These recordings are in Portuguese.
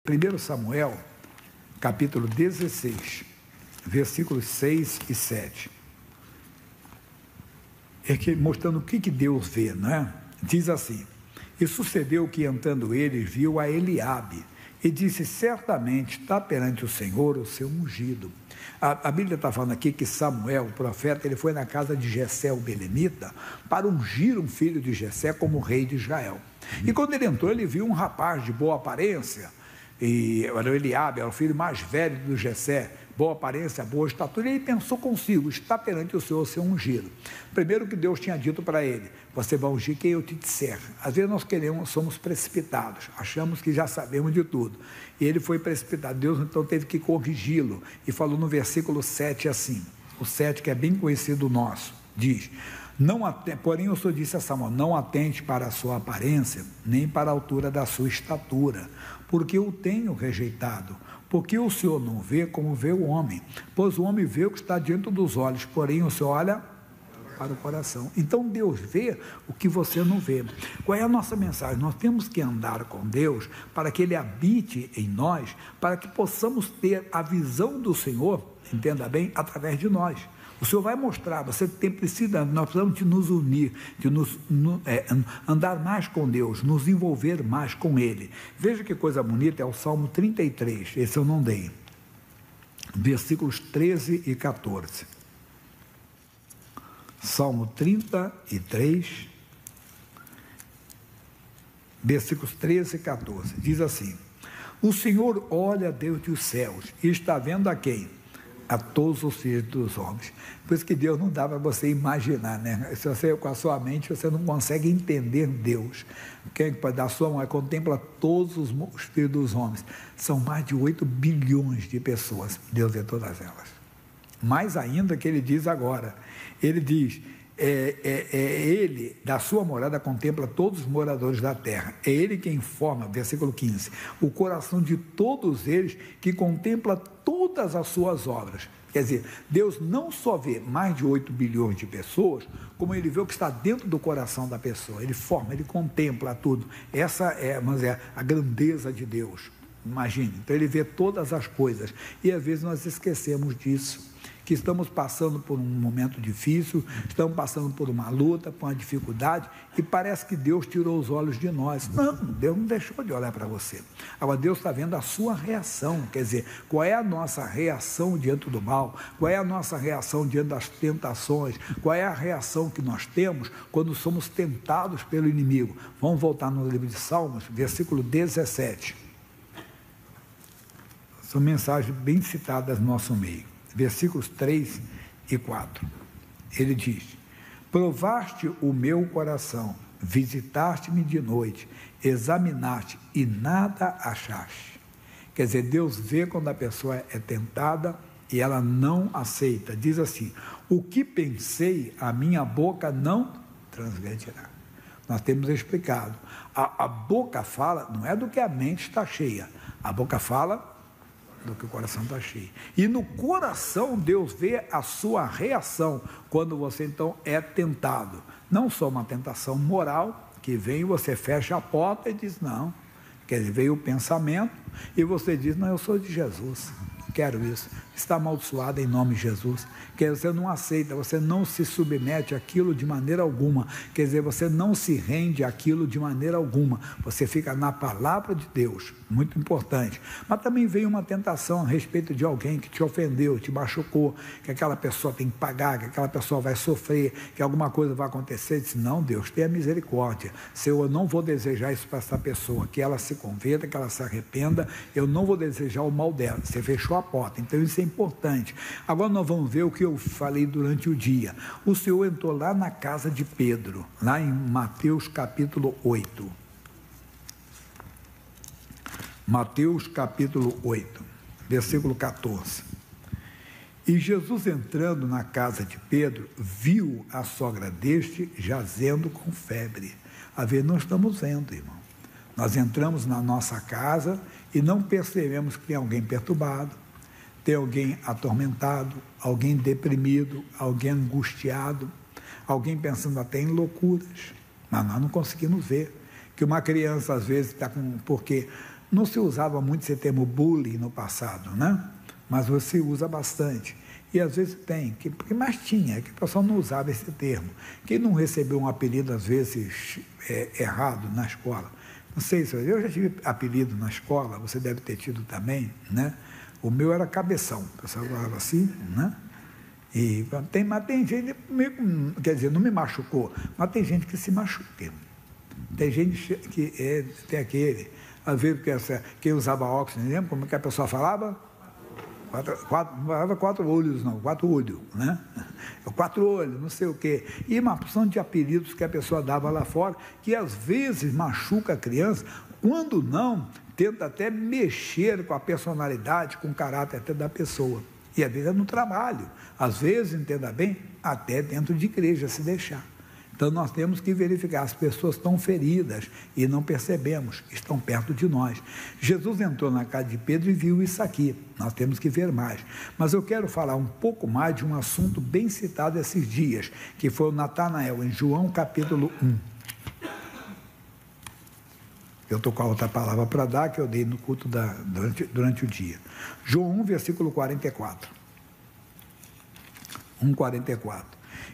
1 Samuel, capítulo 16, versículos 6 e 7. Mostrando o que Deus vê, não é? Diz assim: e sucedeu que, entrando ele, viu a Eliabe, e disse: certamente está perante o Senhor o seu ungido. A Bíblia está falando aqui que Samuel, o profeta, ele foi na casa de Jessé, o belemita, para ungir um filho de Jessé como rei de Israel. E quando ele entrou, ele viu um rapaz de boa aparência, e era o Eliabe, era o filho mais velho do Jessé, boa aparência, boa estatura, e ele pensou consigo: está perante o Senhor ser ungido. Primeiro que Deus tinha dito para ele: você vai ungir quem eu te disser. Às vezes nós somos precipitados, achamos que já sabemos de tudo, e ele foi precipitado. Deus então teve que corrigi-lo, e falou no versículo 7 assim, o 7 que é bem conhecido nosso, diz: porém o Senhor disse a Samuel: não atente para a sua aparência, nem para a altura da sua estatura, porque eu tenho rejeitado. Porque o Senhor não vê como vê o homem, pois o homem vê o que está diante dos olhos, porém o Senhor olha para o coração. Então Deus vê o que você não vê. Qual é a nossa mensagem? Nós temos que andar com Deus para que Ele habite em nós, para que possamos ter a visão do Senhor, entenda bem, através de nós. O Senhor vai mostrar, nós precisamos de nos unir, de andar mais com Deus, nos envolver mais com Ele. Veja que coisa bonita, é o Salmo 33, esse eu não dei, versículos 13 e 14. Salmo 33, versículos 13 e 14, diz assim: o Senhor olha desde os céus e está vendo a quem? A todos os filhos dos homens. Por isso que Deus não dá para você imaginar, né? Se você, com a sua mente, você não consegue entender Deus. Quem pode dar sua mão contempla todos os filhos dos homens. São mais de 8 bilhões de pessoas. Deus vê todas elas. Mais ainda que ele diz agora. Ele diz: ele, da sua morada, contempla todos os moradores da terra. É ele quem forma, versículo 15, o coração de todos eles, que contempla todas as suas obras. Quer dizer, Deus não só vê mais de 8 bilhões de pessoas, como Ele vê o que está dentro do coração da pessoa. Ele forma, Ele contempla tudo. Essa é, a grandeza de Deus. Imagine, então Ele vê todas as coisas. E às vezes nós esquecemos disso, que estamos passando por um momento difícil, estamos passando por uma luta, por uma dificuldade, e parece que Deus tirou os olhos de nós. Não, Deus não deixou de olhar para você. Agora, Deus está vendo a sua reação, quer dizer, qual é a nossa reação diante do mal, qual é a nossa reação diante das tentações, qual é a reação que nós temos quando somos tentados pelo inimigo. Vamos voltar no livro de Salmos, versículo 17. São mensagens bem citadas no nosso meio. Versículos 3 e 4, ele diz: provaste o meu coração, visitaste-me de noite, examinaste e nada achaste. Quer dizer, Deus vê quando a pessoa é tentada e ela não aceita. Diz assim: o que pensei, a minha boca não transgredirá. Nós temos explicado, a boca fala, não é do que a mente está cheia, a boca fala do que o coração está cheio. E no coração Deus vê a sua reação quando você então é tentado. Não só uma tentação moral, que vem e você fecha a porta e diz não. Quer dizer, veio o pensamento e você diz: não, eu sou de Jesus, quero isso. Está amaldiçoado em nome de Jesus. Quer dizer, você não aceita, você não se submete àquilo de maneira alguma. Quer dizer, você não se rende àquilo de maneira alguma. Você fica na palavra de Deus, muito importante. Mas também veio uma tentação a respeito de alguém que te ofendeu, te machucou, que aquela pessoa tem que pagar, que aquela pessoa vai sofrer, que alguma coisa vai acontecer. Diz: não, Deus, tenha misericórdia. Senhor, eu não vou desejar isso para essa pessoa, que ela se converta, que ela se arrependa. Eu não vou desejar o mal dela. Você fechou a porta. Então isso é importante. Agora nós vamos ver o que eu falei durante o dia. O Senhor entrou lá na casa de Pedro, lá em Mateus capítulo 8. Mateus capítulo 8, versículo 14. E Jesus, entrando na casa de Pedro, viu a sogra deste jazendo com febre. A ver, nós estamos vendo, irmão. Nós entramos na nossa casa e não percebemos que tem alguém perturbado, tem alguém atormentado, alguém deprimido, alguém angustiado, alguém pensando até em loucuras. Mas nós não conseguimos ver que uma criança às vezes está com... Porque Não se usava muito esse termo bullying no passado, né? Mas você usa bastante. E às vezes tem, mas tinha, que o pessoal não usava esse termo. Quem não recebeu um apelido, às vezes, errado na escola? Não sei se eu já tive apelido na escola, você deve ter tido também, né? O meu era Cabeção, o pessoal falava assim, né? Mas tem gente, quer dizer, não me machucou, mas tem gente que se machuca. Tem gente que tem aquele, às vezes, quem usava óculos, não lembra como que a pessoa falava? Quatro olhos, não, 4 olhos, né? 4 olhos, não sei o quê. E uma porção de apelidos que a pessoa dava lá fora, que às vezes machuca a criança, quando não, tenta até mexer com a personalidade, com o caráter até da pessoa. E às vezes é no trabalho, às vezes, entenda bem, até dentro de igreja, se deixar. Então, nós temos que verificar, as pessoas estão feridas e não percebemos, estão perto de nós. Jesus entrou na casa de Pedro e viu isso aqui, nós temos que ver mais. Mas eu quero falar um pouco mais de um assunto bem citado esses dias, que foi o Natanael, em João capítulo 1. Eu estou com a outra palavra para dar, que eu dei no culto durante o dia. João 1, versículo 44. 1,44.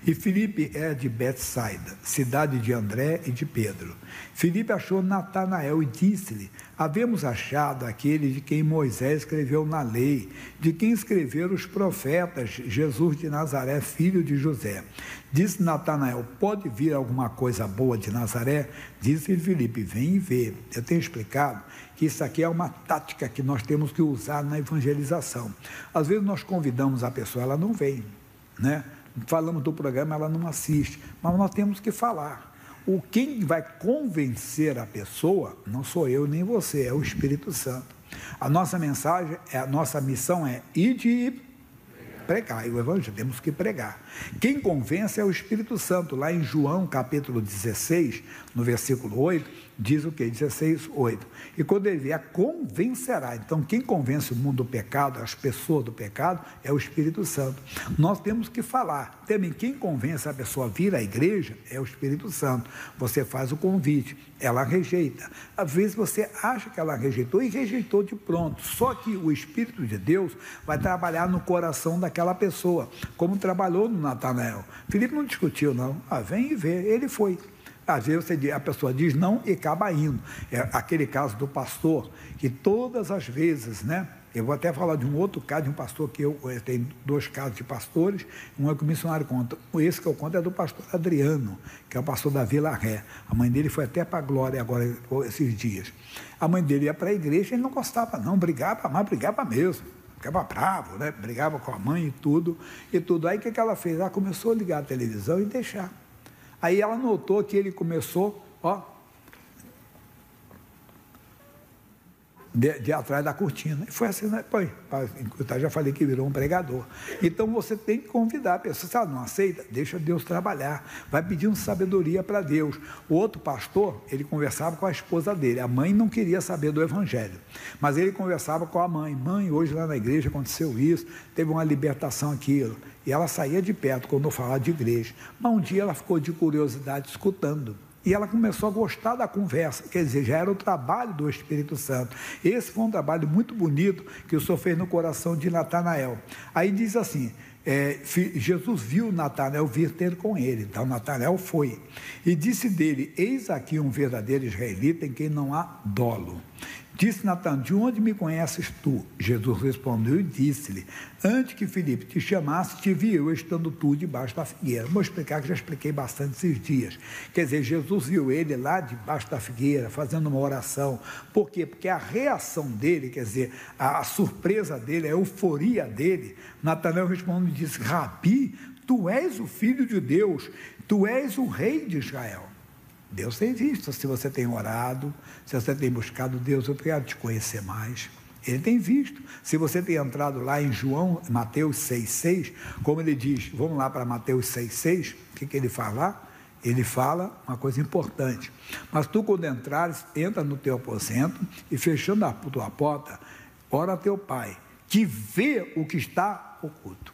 E Filipe é de Betsaida, cidade de André e de Pedro. Filipe achou Natanael e disse-lhe: havemos achado aquele de quem Moisés escreveu na lei, de quem escreveram os profetas, Jesus de Nazaré, filho de José. Disse Natanael: pode vir alguma coisa boa de Nazaré? Disse Filipe: vem e vê. Eu tenho explicado que isso aqui é uma tática que nós temos que usar na evangelização. Às vezes nós convidamos a pessoa, ela não vem, né? Falamos do programa, ela não assiste, mas nós temos que falar. Quem vai convencer a pessoa não sou eu nem você, é o Espírito Santo. A nossa mensagem, a nossa missão é ir e pregar, e o Evangelho temos que pregar. Quem convence é o Espírito Santo. Lá em João capítulo 16, no versículo 8, diz o que? 16, 8. E quando ele vier, convencerá. Então, quem convence o mundo do pecado, as pessoas do pecado, é o Espírito Santo. Nós temos que falar. Também quem convence a pessoa a vir à igreja é o Espírito Santo. Você faz o convite, ela rejeita. Às vezes você acha que ela rejeitou e rejeitou de pronto. Só que o Espírito de Deus vai trabalhar no coração daquela pessoa, como trabalhou no Natanael. Filipe não discutiu, não. Vem e vê. Ele foi. Às vezes a pessoa diz não e acaba indo. É aquele caso do pastor, que todas as vezes, né? Eu vou até falar de um outro caso, de um pastor que eu tenho 2 casos de pastores, um é que o missionário conta. Esse que eu conto é do pastor Adriano, que é o pastor da Vila Ré. A mãe dele foi até para a glória agora, esses dias. A mãe dele ia para a igreja, ele não gostava não, brigava, mas brigava mesmo. Ficava bravo, né? Brigava com a mãe e tudo. Aí o que ela fez? Ela começou a ligar a televisão e deixar. Aí ela notou que ele começou, de atrás da cortina. E foi assim, né? Eu já falei que virou um pregador. Então você tem que convidar a pessoa. Se ela não aceita, deixa Deus trabalhar. Vai pedindo sabedoria para Deus. O outro pastor, ele conversava com a esposa dele. A mãe não queria saber do evangelho, mas ele conversava com a mãe. Mãe, hoje lá na igreja aconteceu isso, teve uma libertação aquilo. E ela saía de perto quando eu falava de igreja. Mas um dia ela ficou de curiosidade escutando. E ela começou a gostar da conversa, quer dizer, já era o trabalho do Espírito Santo. Esse foi um trabalho muito bonito que o Senhor fez no coração de Natanael. Aí diz assim, Jesus viu Natanael vir ter com ele, então Natanael foi. E disse dele: eis aqui um verdadeiro israelita em quem não há dolo. Disse Natanael: de onde me conheces tu? Jesus respondeu e disse-lhe: antes que Filipe te chamasse, te vi eu estando tu debaixo da figueira. Vou explicar, que já expliquei bastante esses dias. Quer dizer, Jesus viu ele lá debaixo da figueira, fazendo uma oração. Por quê? Porque a reação dele, quer dizer, a surpresa dele, a euforia dele, Natanael respondeu e disse: Rabi, tu és o Filho de Deus, tu és o Rei de Israel. Deus tem visto, se você tem orado, se você tem buscado Deus, eu quero te conhecer mais. Ele tem visto. Se você tem entrado lá em Mateus 6,6, como ele diz, vamos lá para Mateus 6,6, o que ele fala lá? Ele fala uma coisa importante: mas tu, quando entrares, entra no teu aposento e, fechando a tua porta, ora a teu pai, que vê o que está oculto.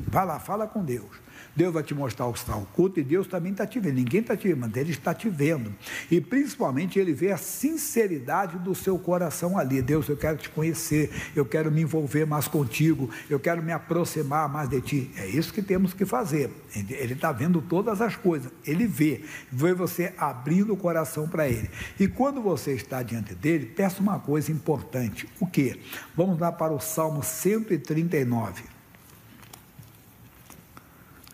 Vai lá, fala com Deus. Deus vai te mostrar o que está oculto e Deus também está te vendo. Ninguém está te vendo, mas Ele está te vendo. E principalmente Ele vê a sinceridade do seu coração ali. Deus, eu quero te conhecer, eu quero me envolver mais contigo, eu quero me aproximar mais de ti. É isso que temos que fazer. Ele está vendo todas as coisas. Ele vê você abrindo o coração para Ele. E quando você está diante dele, peça uma coisa importante. O quê? Vamos lá para o Salmo 139.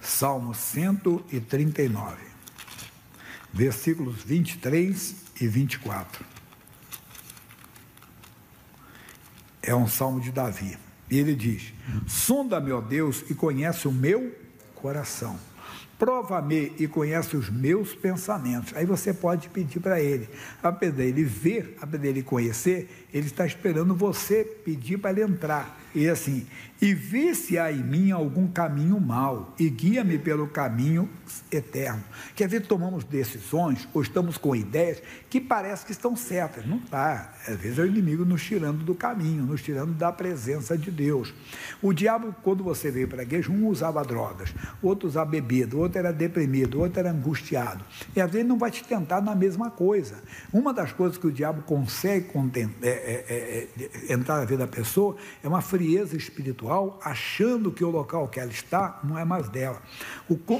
Salmo 139, versículos 23 e 24. É um salmo de Davi. E ele diz: sonda-me, ó Deus, e conhece o meu coração. Prova-me e conhece os meus pensamentos. Aí você pode pedir para Ele. Apesar dele ver, apesar dele conhecer, Ele está esperando você pedir para Ele entrar. E assim, e vê se há em mim algum caminho mau, e guia-me pelo caminho eterno. Quer ver, tomamos decisões, ou estamos com ideias que parece que estão certas. Não está. Às vezes é o inimigo nos tirando do caminho, nos tirando da presença de Deus. O diabo, quando você veio para a igreja, um usava drogas, outro usava bebida, outro era deprimido, outro era angustiado. E às vezes não vai te tentar na mesma coisa. Uma das coisas que o diabo consegue entrar na vida da pessoa é uma frieza espiritual, achando que o local que ela está não é mais dela.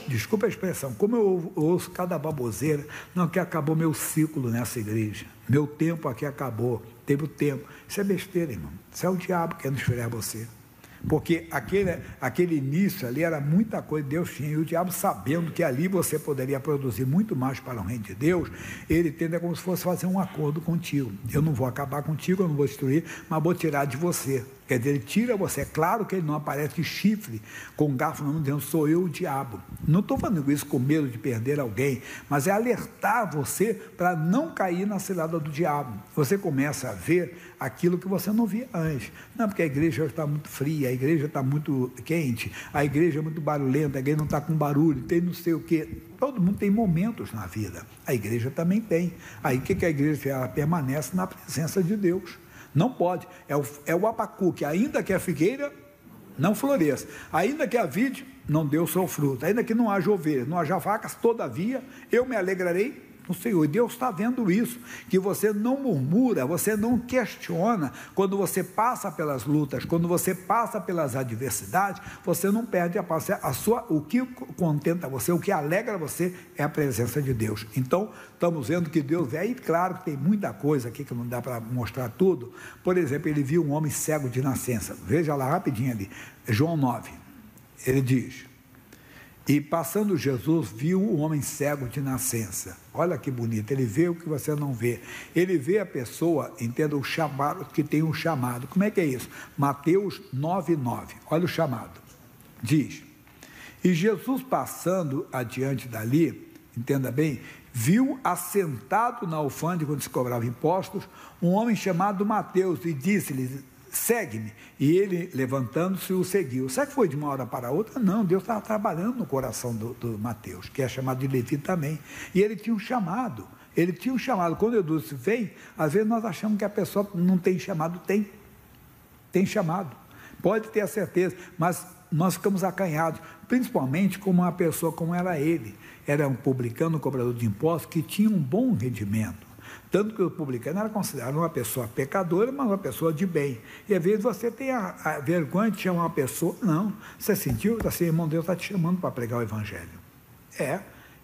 Desculpa a expressão, como eu ouço cada baboseira, não, que acabou meu ciclo nessa igreja, meu tempo aqui acabou, teve o tempo. Isso é besteira, irmão. Isso é o diabo querendo esfriar você. Porque aquele início ali era muita coisa que Deus tinha, e o diabo, sabendo que ali você poderia produzir muito mais para o reino de Deus, ele tende como se fosse fazer um acordo contigo. Eu não vou acabar contigo, eu não vou destruir, mas vou tirar de você. Quer dizer, ele tira você. É claro que ele não aparece de chifre, com garfo não dizendo, sou eu o diabo. Não estou falando isso com medo de perder alguém, mas é alertar você para não cair na cilada do diabo. Você começa a ver aquilo que você não via antes. Não, porque a igreja está muito fria, a igreja está muito quente, a igreja é muito barulhenta, a igreja não está com barulho, tem não sei o quê. Todo mundo tem momentos na vida. A igreja também tem. Aí o que a igreja faz? Ela permanece na presença de Deus. Não pode. É o Abacuque, ainda que a figueira não floresça, ainda que a vide não dê o seu fruto, ainda que não haja ovelhas, não haja vacas, todavia eu me alegrarei no Senhor. E Deus está vendo isso, que você não murmura, você não questiona. Quando você passa pelas lutas, quando você passa pelas adversidades, você não perde a paz. O que contenta você, o que alegra você é a presença de Deus. Então, estamos vendo que Deus é, e claro que tem muita coisa aqui que não dá para mostrar tudo. Por exemplo, ele viu um homem cego de nascença. Veja lá rapidinho ali, João 9, ele diz: e passando Jesus, viu o homem cego de nascença. Olha que bonito, ele vê o que você não vê. Ele vê a pessoa, entenda, o chamado, que tem um chamado. Como é que é isso? Mateus 9,9. Olha o chamado. Diz: e Jesus passando adiante dali, entenda bem, viu assentado na alfândega onde se cobrava impostos, um homem chamado Mateus, e disse-lhe: segue-me. E ele, levantando-se, o seguiu. Será que foi de uma hora para outra? Não, Deus estava trabalhando no coração do Mateus, que é chamado de Levi também. E ele tinha um chamado. Ele tinha um chamado. Quando eu disse vem, às vezes nós achamos que a pessoa não tem chamado. Tem chamado. Pode ter a certeza, mas nós ficamos acanhados, principalmente como uma pessoa como era ele. Era um publicano, um cobrador de impostos, que tinha um bom rendimento. Tanto que o publicano era considerado uma pessoa pecadora, mas uma pessoa de bem. E às vezes você tem a vergonha de chamar uma pessoa, não, você sentiu, assim, irmão, Deus está te chamando para pregar o evangelho.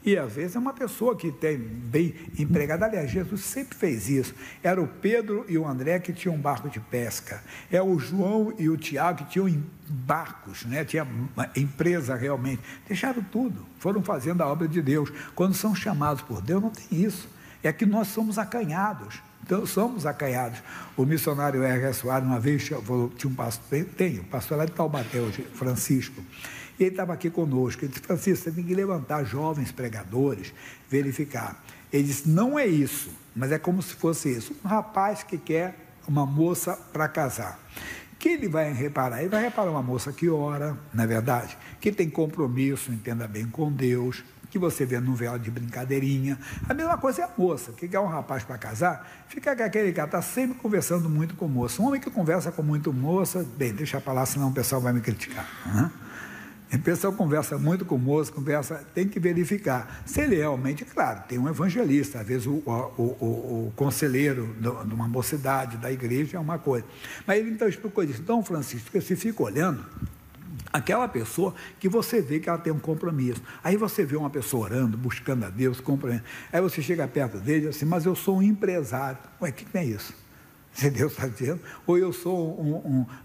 E às vezes é uma pessoa que tem bem empregada. Aliás, Jesus sempre fez isso. Era o Pedro e o André que tinham um barco de pesca. É o João e o Tiago que tinham barcos, né? Tinha uma empresa realmente. Deixaram tudo, foram fazendo a obra de Deus. Quando são chamados por Deus, não tem isso. É que nós somos acanhados. Então, somos acanhados. O missionário R. Soares, uma vez, tinha um pastor, o pastor lá de Taubaté hoje, Francisco, e ele estava aqui conosco. Ele disse: Francisco, você tem que levantar jovens pregadores, verificar. Ele disse: não é isso, mas é como se fosse isso. Um rapaz que quer uma moça para casar. Que ele vai reparar? Ele vai reparar uma moça que ora, na é verdade, que tem compromisso, entenda bem, com Deus, que você vê no véu de brincadeirinha. A mesma coisa é a moça, que quer um rapaz para casar, fica com aquele cara, está sempre conversando muito com moça. Um homem que conversa com muito moça, bem, deixa para lá, senão o pessoal vai me criticar. A pessoa conversa muito com o moço, tem que verificar. Se ele realmente, claro, tem um evangelista, às vezes o conselheiro de uma mocidade, da igreja, é uma coisa. Mas ele então explicou isso. Então, Francisco, você fica olhando aquela pessoa que você vê que ela tem um compromisso. Aí você vê uma pessoa orando, buscando a Deus, compreendendo. Aí você chega perto dele e diz assim, mas eu sou um empresário. Ué, o que é isso? Se Deus está dizendo, ou eu sou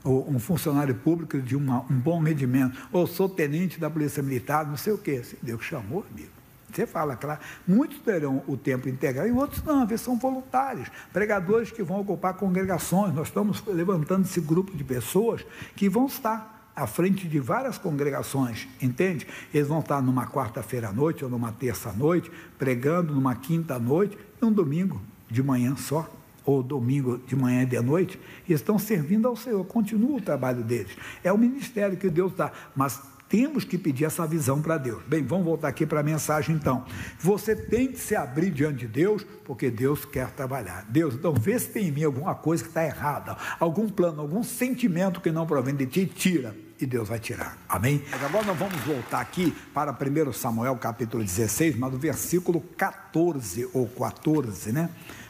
um funcionário público de um bom rendimento, ou sou tenente da Polícia Militar, não sei o quê. Se Deus chamou, amigo. Você fala, claro, muitos terão o tempo integral e outros não, às vezes são voluntários, pregadores que vão ocupar congregações. Nós estamos levantando esse grupo de pessoas que vão estar à frente de várias congregações, entende? Eles vão estar numa quarta-feira à noite ou numa terça-noite, pregando numa quinta-noite e um domingo de manhã só, ou domingo de manhã e de noite, e estão servindo ao Senhor, continua o trabalho deles. É o ministério que Deus dá, mas temos que pedir essa visão para Deus. Bem, vamos voltar aqui para a mensagem então. Você tem que se abrir diante de Deus, porque Deus quer trabalhar. Deus, então vê se tem em mim alguma coisa que está errada, algum plano, algum sentimento que não provém de ti, tira. E Deus vai tirar, amém? Mas agora nós vamos voltar aqui para 1 Samuel capítulo 16, mas do versículo 14 ou 14, né?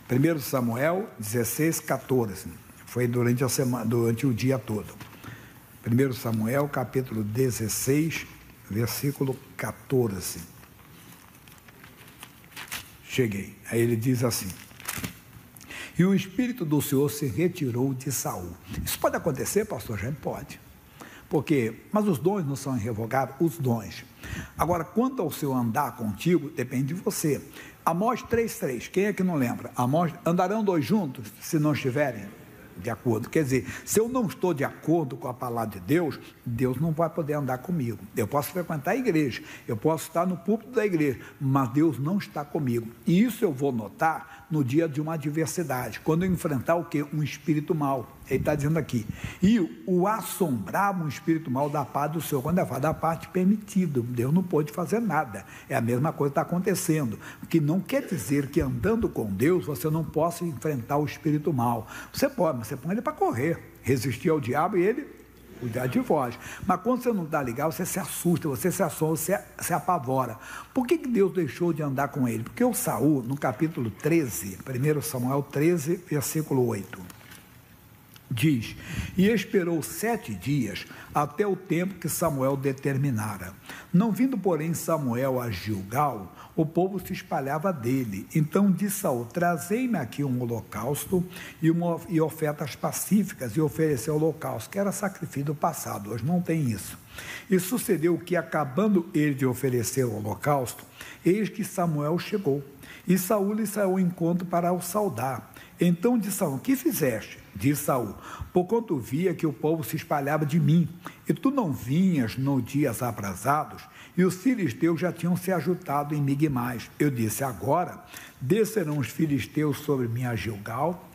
1 Samuel 16, 14, foi durante a semana, durante o dia todo. 1 Samuel capítulo 16, versículo 14. Cheguei, aí ele diz assim: e o Espírito do Senhor se retirou de Saul. Isso pode acontecer, pastor Jaime? Pode. Mas os dons não são irrevogáveis, os dons. Agora, quanto ao seu andar contigo, depende de você. Amós 3,3, quem é que não lembra? Amós, andarão dois juntos, se não estiverem de acordo. Quer dizer, se eu não estou de acordo com a palavra de Deus, Deus não vai poder andar comigo. Eu posso frequentar a igreja, eu posso estar no púlpito da igreja, mas Deus não está comigo. E isso eu vou notar no dia de uma adversidade, quando eu enfrentar o quê? Um espírito mau. Ele está dizendo aqui, e o assombrava um espírito mau da parte do Senhor, quando ele fala da parte permitida, Deus não pode fazer nada, é a mesma coisa que está acontecendo, o que não quer dizer que andando com Deus, você não possa enfrentar o espírito mau, você pode, mas você põe ele para correr, resistir ao diabo e ele cuidar de vós, mas quando você não está ligado, você se assusta, você se assombra, você se apavora. Por que Deus deixou de andar com ele? Porque o Saul, no capítulo 13, 1 Samuel 13, versículo 8, diz, e esperou 7 dias até o tempo que Samuel determinara. Não vindo, porém, Samuel a Gilgal, o povo se espalhava dele. Então disse Saul, trazei-me aqui um holocausto e ofertas pacíficas, e ofereceu holocausto, que era sacrifício do passado, hoje não tem isso. E sucedeu que, acabando ele de oferecer o holocausto, eis que Samuel chegou, e Saul lhe saiu ao encontro para o saudar. Então disse Saul, que fizeste? Disse Saul, porquanto via que o povo se espalhava de mim, e tu não vinhas nos dias aprazados, e os filisteus já tinham se ajuntado em Migmais. Eu disse, agora descerão os filisteus sobre mim a Gilgal,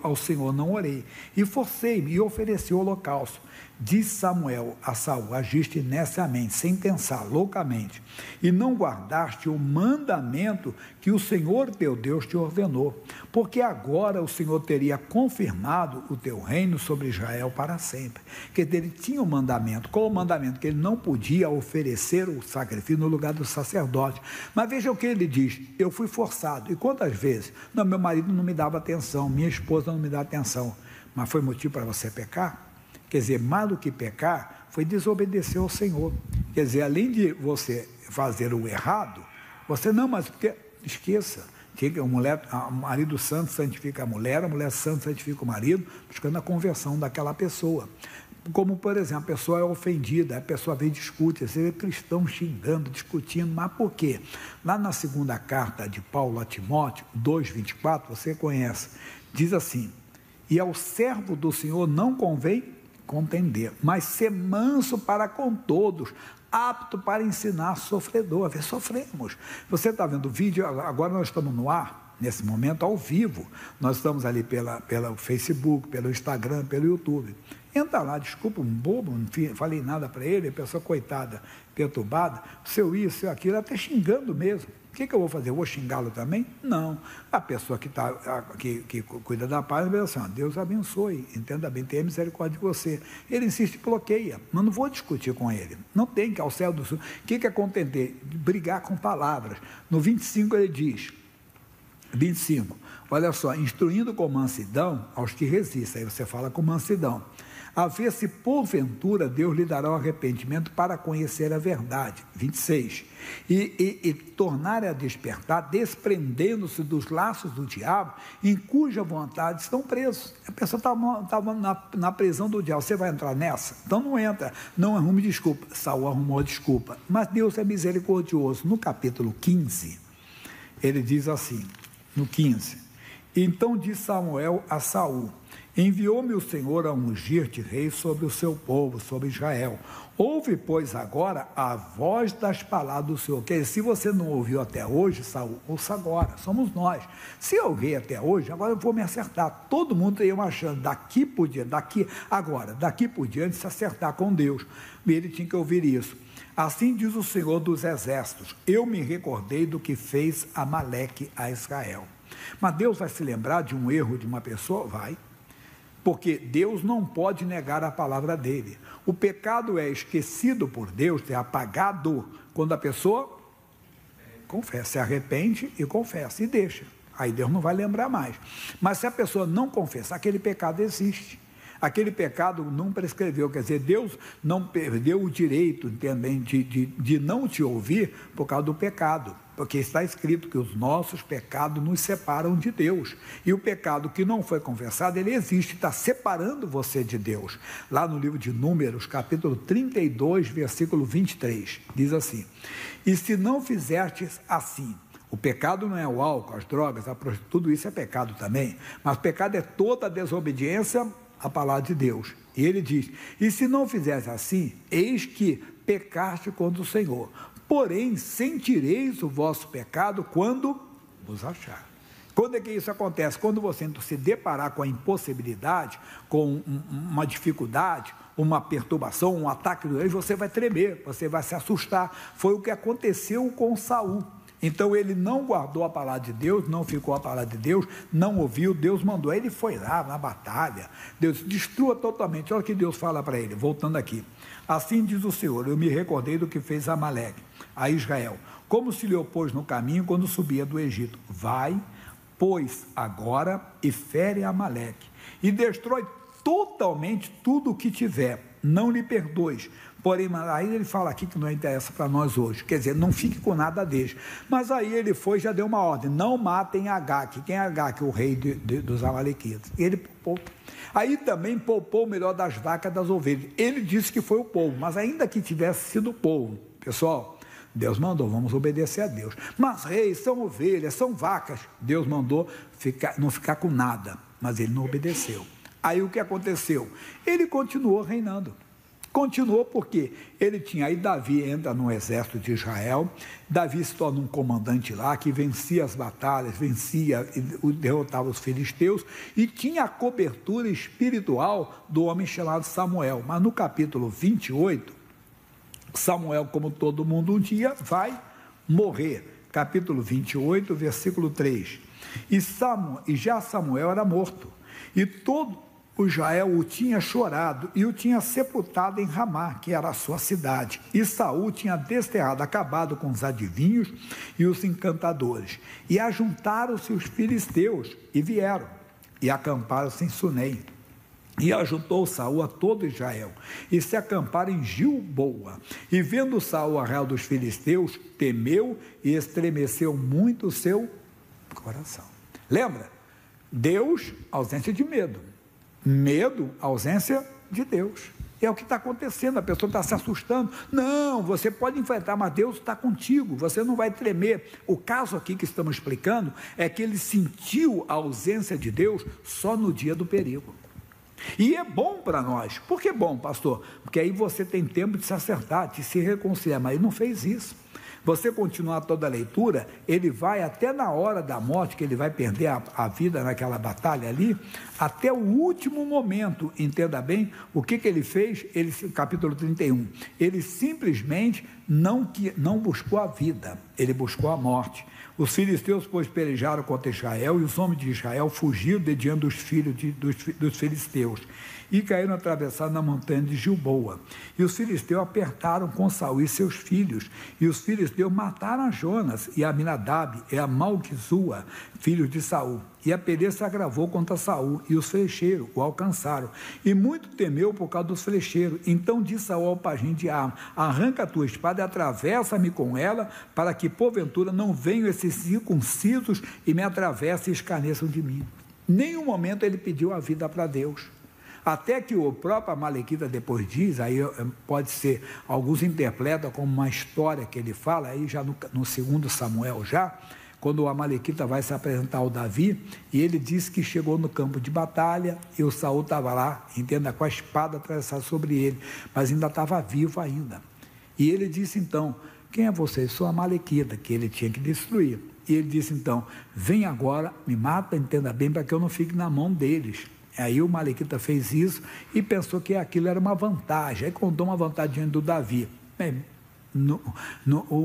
ao Senhor não orei, e forcei-me e ofereci o holocausto. Disse Samuel a Saul, agiste neciamente, sem pensar, loucamente, e não guardaste o mandamento que o Senhor teu Deus te ordenou, porque agora o Senhor teria confirmado o teu reino sobre Israel para sempre. Quer dizer, ele tinha um mandamento. Qual o mandamento? Que ele não podia oferecer o sacrifício no lugar do sacerdote. Mas veja o que ele diz, eu fui forçado. E quantas vezes? Não, meu marido não me dava atenção, minha esposa não me dá atenção. Mas foi motivo para você pecar? Quer dizer, mais do que pecar, foi desobedecer ao Senhor. Quer dizer, além de você fazer o errado, você não, mas porque, esqueça, que o marido santo santifica a mulher santa santifica o marido, buscando a conversão daquela pessoa. Como, por exemplo, a pessoa é ofendida, a pessoa vem e discute, você vê cristão xingando, discutindo, mas por quê? Lá na segunda carta de Paulo a Timóteo, 2,24, você conhece, diz assim, e ao servo do Senhor não convém contender, mas ser manso para com todos, apto para ensinar sofredor. A ver, sofremos. Você está vendo o vídeo, agora nós estamos no ar, nesse momento, ao vivo. Nós estamos ali pelo Facebook, pelo Instagram, pelo YouTube. Entra lá, desculpa, um bobo, não falei nada para ele, a pessoa coitada, perturbada, seu isso, seu aquilo, até xingando mesmo. que eu vou fazer? Eu vou xingá-lo também? Não. A pessoa que cuida da paz vai dizer assim, Deus abençoe, entenda bem, tenha misericórdia de você. Ele insiste e bloqueia, mas não vou discutir com ele. Não tem que ao céu do sul. O que é contentar? Brigar com palavras. No 25 ele diz, 25, olha só, instruindo com mansidão aos que resistem, aí você fala com mansidão, a ver se porventura Deus lhe dará o arrependimento para conhecer a verdade, 26, e tornar a despertar, desprendendo-se dos laços do diabo, em cuja vontade estão presos. A pessoa estava na prisão do diabo, você vai entrar nessa? Então não entra, não arrume desculpa. Saul arrumou desculpa, mas Deus é misericordioso. No capítulo 15, ele diz assim, no 15, então disse Samuel a Saul, enviou-me o Senhor a ungir-te rei sobre o seu povo, sobre Israel. Ouve, pois, agora a voz das palavras do Senhor. Que se você não ouviu até hoje, Saul, ouça agora, somos nós. Se eu ouvi até hoje, agora eu vou me acertar. Todo mundo teria uma chance, daqui por diante, se acertar com Deus. E ele tinha que ouvir isso. Assim diz o Senhor dos Exércitos, eu me recordei do que fez Amaleque a Israel. Mas Deus vai se lembrar de um erro de uma pessoa? Vai. Porque Deus não pode negar a palavra dele. O pecado é esquecido por Deus, é apagado quando a pessoa confessa, se arrepende e confessa, e deixa. Aí Deus não vai lembrar mais. Mas se a pessoa não confessar, aquele pecado existe. Aquele pecado não prescreveu, quer dizer, Deus não perdeu o direito também de não te ouvir por causa do pecado, porque está escrito que os nossos pecados nos separam de Deus, e o pecado que não foi confessado, ele existe, está separando você de Deus. Lá no livro de Números, capítulo 32, versículo 23, diz assim, e se não fizertes assim, o pecado não é o álcool, as drogas, tudo isso é pecado também, mas o pecado é toda a desobediência a palavra de Deus. E ele diz, e se não fizesse assim, eis que pecaste contra o Senhor, porém sentireis o vosso pecado quando vos achar. Quando é que isso acontece? Quando você se deparar com a impossibilidade, com uma dificuldade, uma perturbação, um ataque do rei, você vai tremer, você vai se assustar. Foi o que aconteceu com Saul. Então ele não guardou a palavra de Deus, não ficou a palavra de Deus, não ouviu, Deus mandou, ele foi lá na batalha, Deus destrua totalmente. Olha o que Deus fala para ele, voltando aqui, assim diz o Senhor, eu me recordei do que fez Amaleque a Israel, como se lhe opôs no caminho quando subia do Egito, vai, pois agora e fere Amaleque, e destrói totalmente tudo o que tiver, não lhe perdoes. Porém, aí ele fala aqui que não interessa para nós hoje, quer dizer, não fique com nada deles. Mas aí ele foi, já deu uma ordem, não matem Agaque. Quem é Agaque? O rei dos amalequitas. Ele poupou. Aí também poupou o melhor das vacas, das ovelhas. Ele disse que foi o povo, mas ainda que tivesse sido o povo, pessoal, Deus mandou, vamos obedecer a Deus. Mas reis, são ovelhas, são vacas. Deus mandou não ficar com nada, mas ele não obedeceu. Aí o que aconteceu? Ele continuou reinando. Continuou porque ele tinha, aí Davi entra no exército de Israel, Davi se torna um comandante lá, que vencia as batalhas, derrotava os filisteus, e tinha a cobertura espiritual do homem chamado Samuel. Mas no capítulo 28, Samuel, como todo mundo um dia, vai morrer. Capítulo 28, versículo 3. E já Samuel era morto, e todo o Israel o tinha chorado e o tinha sepultado em Ramá, que era a sua cidade. E Saul tinha desterrado, acabado com os adivinhos e os encantadores. E ajuntaram-se os filisteus e vieram, e acamparam-se em Sunem. E ajuntou Saul a todo Israel, e se acamparam em Gilboa. E vendo Saul o arraial dos filisteus, temeu e estremeceu muito o seu coração. Lembra? Deus, ausência de medo. Medo, ausência de Deus. É o que está acontecendo, a pessoa está se assustando. Não, você pode enfrentar, mas Deus está contigo, você não vai tremer. O caso aqui que estamos explicando é que ele sentiu a ausência de Deus só no dia do perigo. E é bom para nós. Por que bom, pastor? Porque aí você tem tempo de se acertar, de se reconciliar, mas ele não fez isso. Você continuar toda a leitura, ele vai até na hora da morte, que ele vai perder a vida naquela batalha ali, até o último momento, entenda bem, o que ele fez, capítulo 31, ele simplesmente não buscou a vida, ele buscou a morte. Os filisteus, pois, pelejaram contra Israel, e os homens de Israel fugiram de diante dos filhos dos filisteus, e caíram atravessados na montanha de Gilboa. E os filisteus apertaram com Saul e seus filhos, e os filisteus mataram a Jonas e a Aminadab e a Malquizua, filhos de Saul. E a peleja se agravou contra Saul, e os flecheiros o alcançaram. E muito temeu por causa dos flecheiros. Então disse Saul ao pajem de arma: arranca a tua espada e atravessa-me com ela, para que porventura não venham esses circuncisos e me atravessem e escarneçam de mim. Nenhum momento ele pediu a vida para Deus. Até que o próprio Amalequita depois diz, aí pode ser, alguns interpretam como uma história que ele fala, aí já no 2 Samuel já, quando o Amalequita vai se apresentar ao Davi, e ele diz que chegou no campo de batalha, e o Saul estava lá, entenda, com a espada atravessada sobre ele, mas ainda estava vivo ainda. E ele disse então: quem é você? Sou Amalequita, que ele tinha que destruir. E ele disse então: vem agora, me mata, entenda bem, para que eu não fique na mão deles. Aí o Amalequita fez isso e pensou que aquilo era uma vantagem, aí contou uma vantagem diante do Davi. Bem,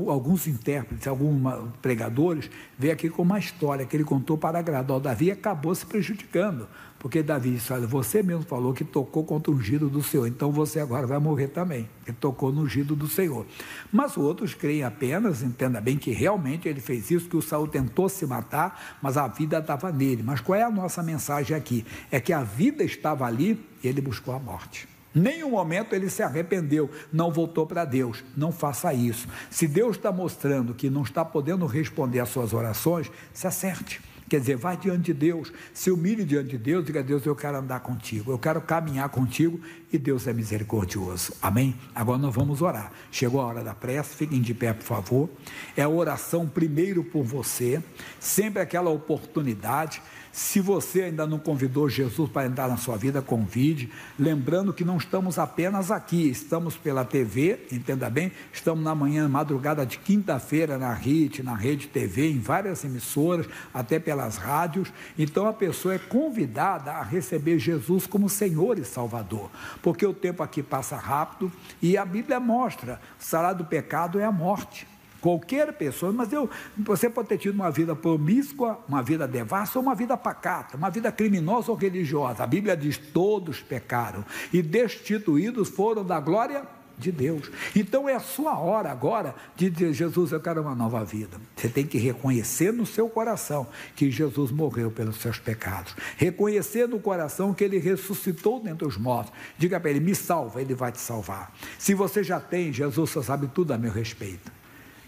alguns intérpretes, alguns pregadores, veem aqui com uma história que ele contou para agradar o Davi e acabou se prejudicando, porque Davi disse: olha, você mesmo falou que tocou contra o ungido do Senhor, então você agora vai morrer também, que tocou no ungido do Senhor. Mas outros creem apenas, entenda bem, que realmente ele fez isso, que o Saul tentou se matar, mas a vida estava nele. Mas qual é a nossa mensagem aqui? É que a vida estava ali e ele buscou a morte. Nenhum momento ele se arrependeu, não voltou para Deus. Não faça isso. Se Deus está mostrando que não está podendo responder às suas orações, se acerte. Quer dizer, vai diante de Deus, se humilhe diante de Deus, diga: Deus, eu quero andar contigo, eu quero caminhar contigo, e Deus é misericordioso. Amém? Agora nós vamos orar. Chegou a hora da prece, fiquem de pé, por favor. É a oração primeiro por você, sempre aquela oportunidade. Se você ainda não convidou Jesus para entrar na sua vida, convide, lembrando que não estamos apenas aqui, estamos pela TV, entenda bem, estamos na manhã, madrugada de quinta-feira na RIT, na Rede TV, em várias emissoras, até pelas rádios. Então a pessoa é convidada a receber Jesus como Senhor e Salvador, porque o tempo aqui passa rápido e a Bíblia mostra: o salário do pecado é a morte. Qualquer pessoa, mas você pode ter tido uma vida promíscua, uma vida devassa, ou uma vida pacata, uma vida criminosa ou religiosa. A Bíblia diz: todos pecaram e destituídos foram da glória de Deus. Então é a sua hora agora de dizer: Jesus, eu quero uma nova vida. Você tem que reconhecer no seu coração que Jesus morreu pelos seus pecados, reconhecer no coração que Ele ressuscitou dentre os mortos. Diga para Ele: me salva, Ele vai te salvar. Se você já tem, Jesus só sabe tudo a meu respeito.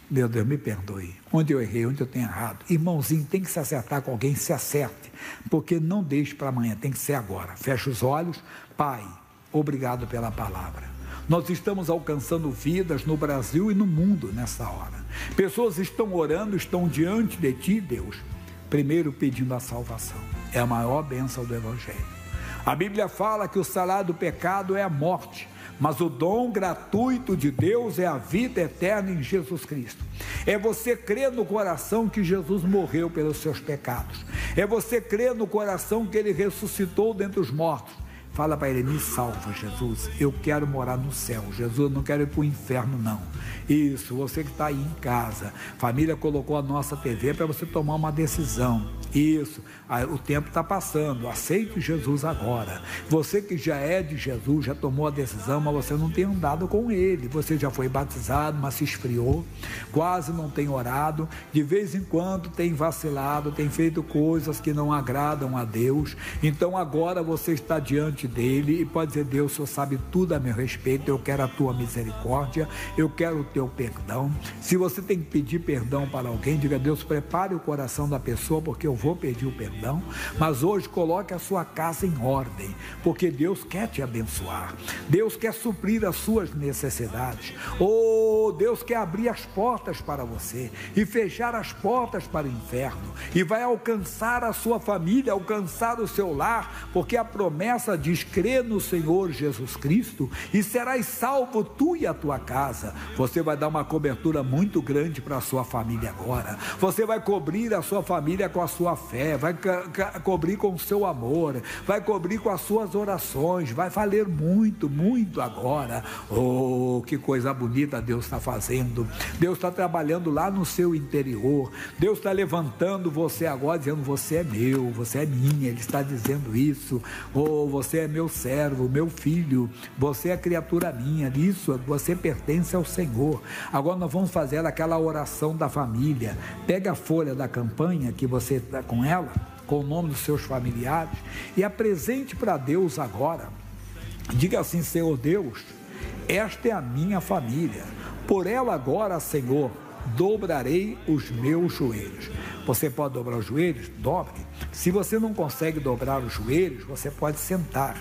Meu Deus, me perdoe, onde eu errei, onde eu tenho errado. Irmãozinho, tem que se acertar com alguém, se acerte, porque não deixe para amanhã, tem que ser agora. Feche os olhos. Pai, obrigado pela palavra. Nós estamos alcançando vidas no Brasil e no mundo nessa hora. Pessoas estão orando, estão diante de Ti, Deus, primeiro pedindo a salvação. É a maior bênção do Evangelho. A Bíblia fala que o salário do pecado é a morte, mas o dom gratuito de Deus é a vida eterna em Jesus Cristo. É você crer no coração que Jesus morreu pelos seus pecados. É você crer no coração que Ele ressuscitou dentre os mortos. Fala para Ele: me salva, Jesus, eu quero morar no céu. Jesus, eu não quero ir para o inferno, não. Isso, você que está aí em casa, família colocou a nossa TV para você tomar uma decisão. Isso, o tempo está passando, aceite Jesus agora. Você que já é de Jesus, já tomou a decisão, mas você não tem andado com Ele. Você já foi batizado, mas se esfriou, quase não tem orado, de vez em quando tem vacilado, tem feito coisas que não agradam a Deus. Então agora você está diante dele e pode dizer: Deus, o Senhor sabe tudo a meu respeito, eu quero a tua misericórdia, eu quero o teu perdão. Se você tem que pedir perdão para alguém, diga: Deus, prepare o coração da pessoa, porque eu vou pedir o perdão. Mas hoje coloque a sua casa em ordem, porque Deus quer te abençoar, Deus quer suprir as suas necessidades. Deus quer abrir as portas para você e fechar as portas para o inferno, e vai alcançar a sua família, alcançar o seu lar, porque a promessa diz diz: crê no Senhor Jesus Cristo e serás salvo tu e a tua casa. Você vai dar uma cobertura muito grande para a sua família agora. Você vai cobrir a sua família com a sua fé, vai cobrir com o seu amor, vai cobrir com as suas orações, vai valer muito, muito agora. Oh, que coisa bonita Deus está fazendo. Deus está trabalhando lá no seu interior. Deus está levantando você agora, dizendo: você é meu, você é minha. Ele está dizendo isso. Oh, você é meu servo, meu filho, você é criatura minha. Isso, você pertence ao Senhor. Agora nós vamos fazer aquela oração da família. Pega a folha da campanha que você está com ela, com o nome dos seus familiares, e apresente para Deus agora. Diga assim: Senhor Deus, esta é a minha família. Por ela agora, Senhor, dobrarei os meus joelhos. Você pode dobrar os joelhos? Dobre. Se você não consegue dobrar os joelhos, você pode sentar,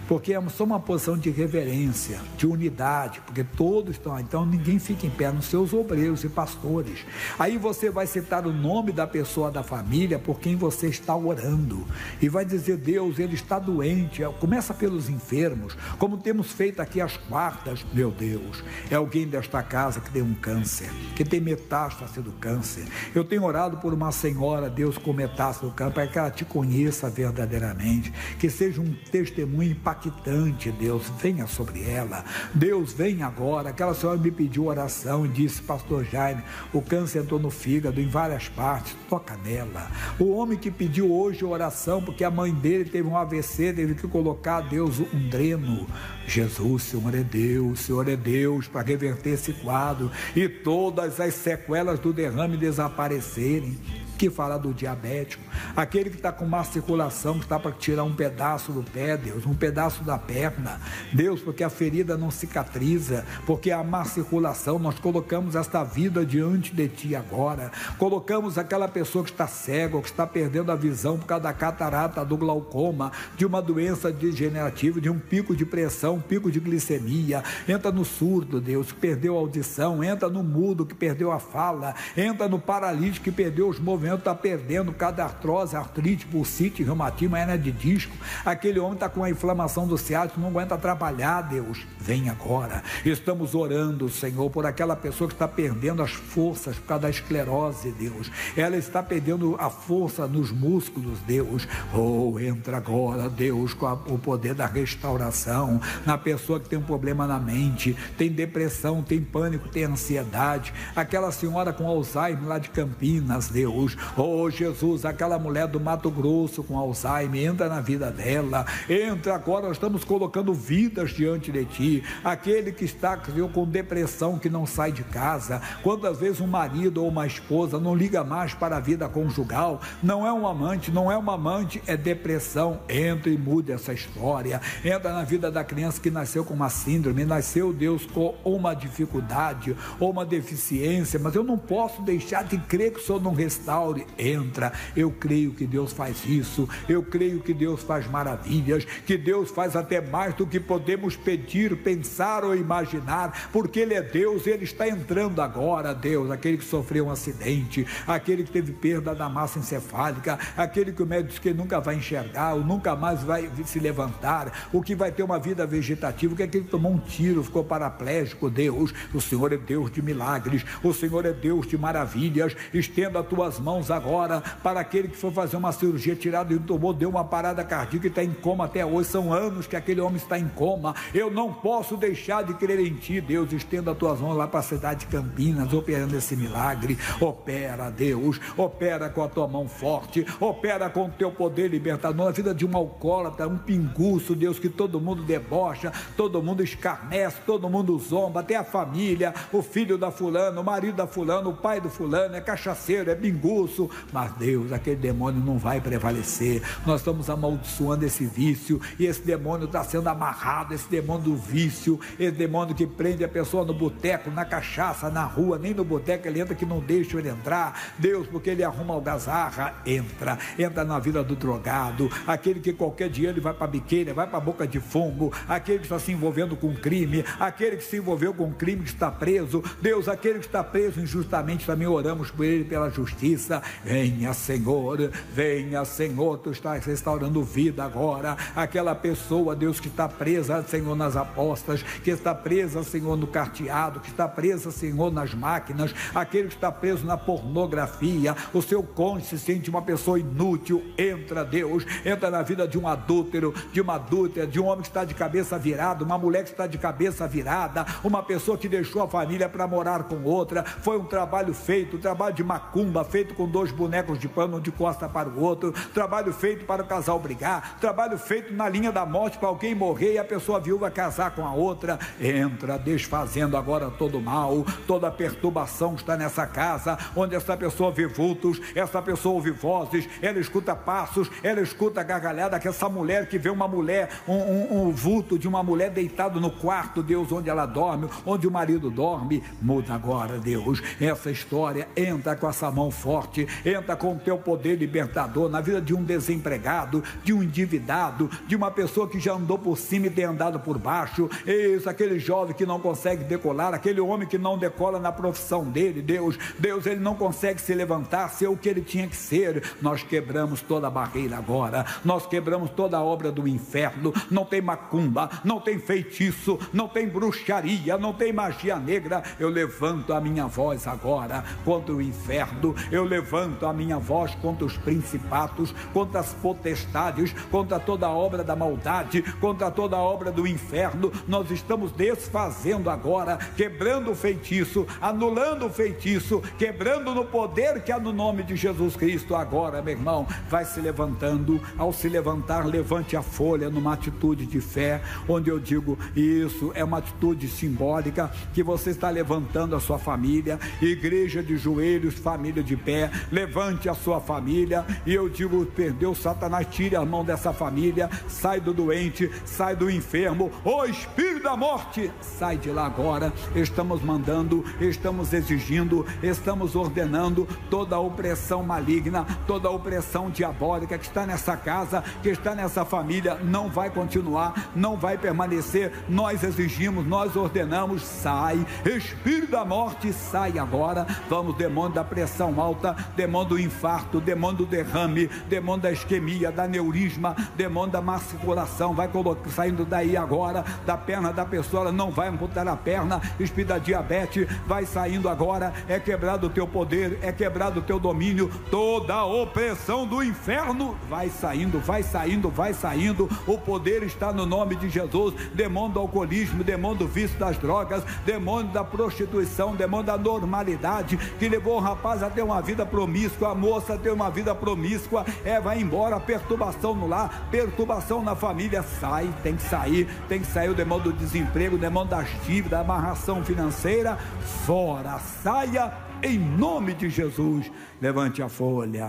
porque é só uma posição de reverência, de unidade, porque todos estão, então ninguém fica em pé, nos seus obreiros e pastores. Aí você vai citar o nome da pessoa da família por quem você está orando, e vai dizer: Deus, ele está doente. Começa pelos enfermos, como temos feito aqui às quartas. Meu Deus, é alguém desta casa que tem um câncer, que tem metástase do câncer. Eu tenho orado por uma senhora, Deus, com metástase do câncer, para que ela te conheça verdadeiramente, que seja um testemunho impactante. Deus, venha sobre ela. Deus, vem agora. Aquela senhora me pediu oração e disse: pastor Jaime, o câncer entrou no fígado, em várias partes, toca nela. O homem que pediu hoje oração porque a mãe dele teve um AVC, teve que colocar, Deus, um dreno. Jesus, Senhor é Deus, para reverter esse quadro e todas as sequelas do derrame desaparecerem. Que fala do diabético, aquele que está com má circulação, que está para tirar um pedaço do pé, Deus, um pedaço da perna, Deus, porque a ferida não cicatriza, porque a má circulação. Nós colocamos esta vida diante de Ti agora, colocamos aquela pessoa que está cega, que está perdendo a visão por causa da catarata, do glaucoma, de uma doença degenerativa, de um pico de pressão, um pico de glicemia. Entra no surdo, Deus, que perdeu a audição, entra no mudo, que perdeu a fala, entra no paralítico, que perdeu os movimentos, está perdendo cada artrose, artrite, bursite, reumatismo, hernia de disco. Aquele homem está com a inflamação do ciático, não aguenta trabalhar. Deus, vem agora. Estamos orando, Senhor, por aquela pessoa que está perdendo as forças por causa da esclerose, Deus. Ela está perdendo a força nos músculos, Deus. Oh, entra agora, Deus, com o poder da restauração na pessoa que tem um problema na mente, tem depressão, tem pânico, tem ansiedade. Aquela senhora com Alzheimer lá de Campinas, Deus. Oh, Jesus, aquela mulher do Mato Grosso com Alzheimer, entra na vida dela. Entra agora, nós estamos colocando vidas diante de Ti. Aquele que está com depressão, que não sai de casa. Quantas vezes um marido ou uma esposa não liga mais para a vida conjugal, não é um amante, não é uma amante, é depressão. Entra e muda essa história. Entra na vida da criança que nasceu com uma síndrome, nasceu, Deus, com uma dificuldade ou uma deficiência, mas eu não posso deixar de crer que o Senhor não restaure. Entra. Eu creio que Deus faz isso, eu creio que Deus faz maravilhas, que Deus faz até mais do que podemos pedir, pensar ou imaginar, porque Ele é Deus. Ele está entrando agora, Deus. Aquele que sofreu um acidente, aquele que teve perda da massa encefálica, aquele que o médico diz que nunca vai enxergar, ou nunca mais vai se levantar, o que vai ter uma vida vegetativa, que aquele que tomou um tiro, ficou paraplégico. Deus, o Senhor é Deus de milagres, o Senhor é Deus de maravilhas. Estenda as tuas mãos agora para aquele que foi fazer uma cirurgia, tirado e tomou, deu uma parada cardíaca e está em coma até hoje. São anos que aquele homem está em coma. Eu não posso deixar de crer em Ti, Deus. Estenda as tuas mãos lá para a cidade de Campinas, operando esse milagre. Opera, Deus, opera com a tua mão forte, opera com o teu poder libertador na vida de um alcoólatra, um pinguço, Deus, que todo mundo debocha, todo mundo escarnece, todo mundo zomba, até a família, o filho da fulana, o marido da fulana, o pai do fulano, é cachaceiro, é pinguço. Mas Deus, aquele demônio não vai prevalecer. Nós estamos amaldiçoando esse vício, e esse demônio está sendo amarrado, esse demônio do vício, esse demônio que prende a pessoa no boteco, na cachaça, na rua, nem no boteco ele entra, que não deixa ele entrar, Deus, porque ele arruma algazarra. Entra na vida do drogado, aquele que qualquer dia ele vai para a biqueira, vai para a boca de fumo, aquele que está se envolvendo com crime, aquele que se envolveu com crime, que está preso, Deus, aquele que está preso injustamente, também oramos por ele, pela justiça. justiça. Venha, Senhor, venha, Senhor, tu estás restaurando vida agora. Aquela pessoa, Deus, que está presa, Senhor, nas apostas, que está presa, Senhor, no carteado, que está presa, Senhor, nas máquinas, aquele que está preso na pornografia, o seu cônjuge se sente uma pessoa inútil. Entra, Deus, entra na vida de um adúltero, de uma adúltera, de um homem que está de cabeça virada, uma mulher que está de cabeça virada, uma pessoa que deixou a família para morar com outra. Foi um trabalho feito, um trabalho de macumba, feito com 2 bonecos de pano, um de costa para o outro, trabalho feito para o casal brigar, trabalho feito na linha da morte para alguém morrer e a pessoa viúva casar com a outra. Entra, desfazendo agora todo o mal, toda a perturbação que está nessa casa, onde essa pessoa vê vultos, essa pessoa ouve vozes, ela escuta passos, ela escuta gargalhada, que essa mulher que vê uma mulher, um vulto de uma mulher deitado no quarto, Deus, onde ela dorme, onde o marido dorme. Muda agora, Deus, essa história. Entra com essa mão forte, entra com o teu poder libertador na vida de um desempregado, de um endividado, de uma pessoa que já andou por cima e tem andado por baixo. Isso, aquele jovem que não consegue decolar, aquele homem que não decola na profissão dele, Deus, ele não consegue se levantar, ser o que ele tinha que ser. Nós quebramos toda a barreira agora, nós quebramos toda a obra do inferno. Não tem macumba, não tem feitiço, não tem bruxaria, não tem magia negra. Eu levanto a minha voz agora contra o inferno, eu levanto a minha voz contra os principados, contra as potestades, contra toda a obra da maldade, contra toda a obra do inferno. Nós estamos desfazendo agora, quebrando o feitiço, anulando o feitiço, quebrando no poder que há no nome de Jesus Cristo. Agora, meu irmão, vai se levantando. Ao se levantar, levante a folha numa atitude de fé, onde eu digo, isso é uma atitude simbólica, que você está levantando a sua família, igreja de joelhos, família de pé, levante a sua família, e eu digo, perdeu Satanás, tire a mão dessa família, sai do doente, sai do enfermo, ô espírito da morte, sai de lá agora. Estamos mandando, estamos exigindo, estamos ordenando toda a opressão maligna, toda a opressão diabólica que está nessa casa, que está nessa família, não vai continuar, não vai permanecer. Nós exigimos, nós ordenamos, sai, espírito da morte, sai agora. Vamos, demônio da pressão alta, demônio do infarto, demônio do derrame, demônio da isquemia, da neurisma, demônio da má circulação, vai saindo daí agora, da perna da pessoa, ela não vai amputar a perna. Espírito da diabetes, vai saindo agora. É quebrado o teu poder, é quebrado o teu domínio, toda a opressão do inferno vai saindo, vai saindo, vai saindo. O poder está no nome de Jesus. Demônio do alcoolismo, demônio do vício das drogas, demônio da prostituição, demônio da normalidade, que levou o rapaz a ter uma vida promíscua, a moça a ter uma vida promíscua, vai embora. Perturbação no lar, perturbação na família, sai, tem que sair o demônio do desemprego, o demônio das dívidas, da amarração financeira, fora, saia em nome de Jesus. Levante a folha.